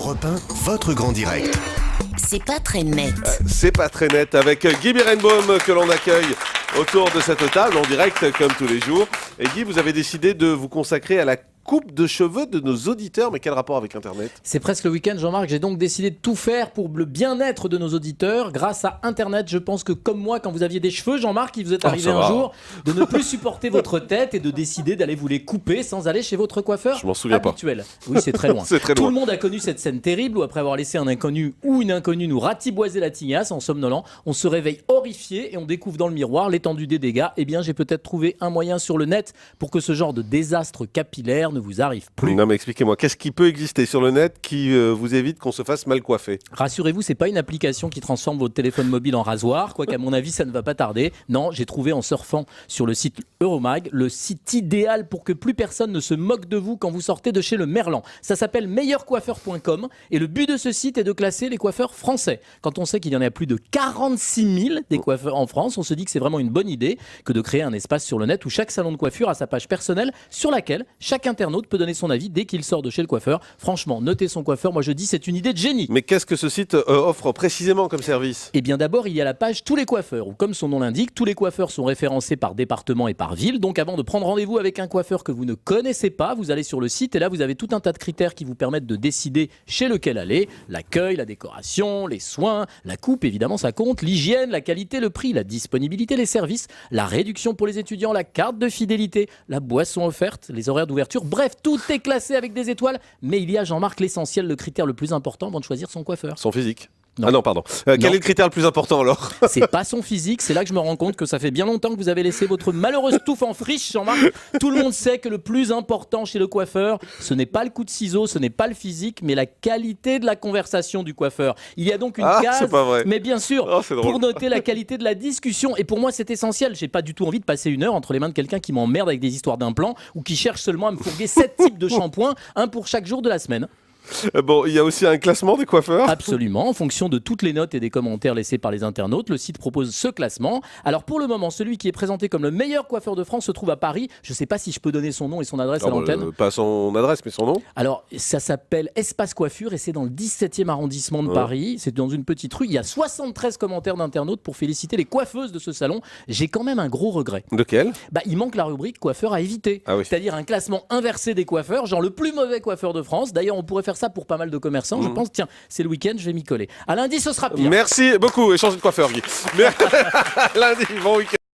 Europe 1, votre grand direct. C'est pas très net. C'est pas très net avec Guy Birenbaum que l'on accueille autour de cette table en direct comme tous les jours. Et Guy, vous avez décidé de vous consacrer à la coupe de cheveux de nos auditeurs. Mais quel rapport avec Internet ? C'est presque le week-end, Jean-Marc. J'ai donc décidé de tout faire pour le bien-être de nos auditeurs. Grâce à Internet, je pense que comme moi, quand vous aviez des cheveux, Jean-Marc, il vous est arrivé un jour de ne plus supporter votre tête et de décider d'aller vous les couper sans aller chez votre coiffeur Je m'en souviens habituel. Oui, c'est très loin. C'est très Tout loin. le monde a connu cette scène terrible où après avoir laissé un inconnu ou une inconnue nous ratiboiser la tignasse en somnolant, on se réveille horrifié et on découvre dans le miroir l'étendue des dégâts. Eh bien, j'ai peut-être trouvé un moyen sur le net pour que ce genre de désastre capillaire ne vous arrive plus. Non mais expliquez-moi, qu'est-ce qui peut exister sur le net qui vous évite qu'on se fasse mal coiffer ? Rassurez-vous, c'est pas une application qui transforme votre téléphone mobile en rasoir, quoiqu'à mon avis ça ne va pas tarder. Non, j'ai trouvé en surfant sur le site Euromag, le site idéal pour que plus personne ne se moque de vous quand vous sortez de chez le Merlan. Ça s'appelle meilleurcoiffeur.com et le but de ce site est de classer les coiffeurs français. Quand on sait qu'il y en a plus de 46 000 des coiffeurs en France, on se dit que c'est vraiment une bonne idée que de créer un espace sur le net où chaque salon de coiffure a sa page personnelle sur laquelle chaque internaute peut donner son avis dès qu'il sort de chez le coiffeur. Franchement, notez son coiffeur, moi je dis c'est une idée de génie. Mais qu'est-ce que ce site offre précisément comme service ? Eh bien d'abord, il y a la page Tous les coiffeurs, où comme son nom l'indique, tous les coiffeurs sont référencés par département et par ville. Donc avant de prendre rendez-vous avec un coiffeur que vous ne connaissez pas, vous allez sur le site et là vous avez tout un tas de critères qui vous permettent de décider chez lequel aller. L'accueil, la décoration, les soins, la coupe, évidemment ça compte, l'hygiène, la qualité, le prix, la disponibilité, les services, la réduction pour les étudiants, la carte de fidélité, la boisson offerte, les horaires d'ouverture. Bref, tout est classé avec des étoiles, mais il y a, Jean-Marc, l'essentiel, le critère le plus important avant de choisir son coiffeur. Son physique ? Non. Ah non, pardon. Quel Non. est le critère le plus important alors ? C'est pas son physique, c'est là que je me rends compte que ça fait bien longtemps que vous avez laissé votre malheureuse touffe en friche, Jean-Marc. Tout le monde sait que le plus important chez le coiffeur, ce n'est pas le coup de ciseau, ce n'est pas le physique, mais la qualité de la conversation du coiffeur. Il y a donc une case, c'est pas vrai. mais bien sûr, Oh, c'est drôle. pour noter la qualité de la discussion. Et pour moi, c'est essentiel. J'ai pas du tout envie de passer une heure entre les mains de quelqu'un qui m'emmerde avec des histoires d'implants ou qui cherche seulement à me fourguer 7 types de shampoings, un pour chaque jour de la semaine. Bon, il y a aussi un classement des coiffeurs ? Absolument, en fonction de toutes les notes et des commentaires laissés par les internautes, le site propose ce classement. Alors pour le moment, celui qui est présenté comme le meilleur coiffeur de France se trouve à Paris. Je ne sais pas si je peux donner son nom et son adresse à l'antenne. Pas son adresse, mais son nom. Alors ça s'appelle Espace Coiffure et c'est dans le 17e arrondissement de Paris. C'est dans une petite rue. Il y a 73 commentaires d'internautes pour féliciter les coiffeuses de ce salon. J'ai quand même un gros regret. Lequel ? Il manque la rubrique coiffeur à éviter. Ah oui. C'est-à-dire un classement inversé des coiffeurs, genre le plus mauvais coiffeur de France. D'ailleurs, on pourrait faire ça pour pas mal de commerçants. Je pense, tiens, c'est le week-end, je vais m'y coller. À lundi, ce sera pire. Merci beaucoup et changez de coiffeur, Guy. Lundi, bon week-end.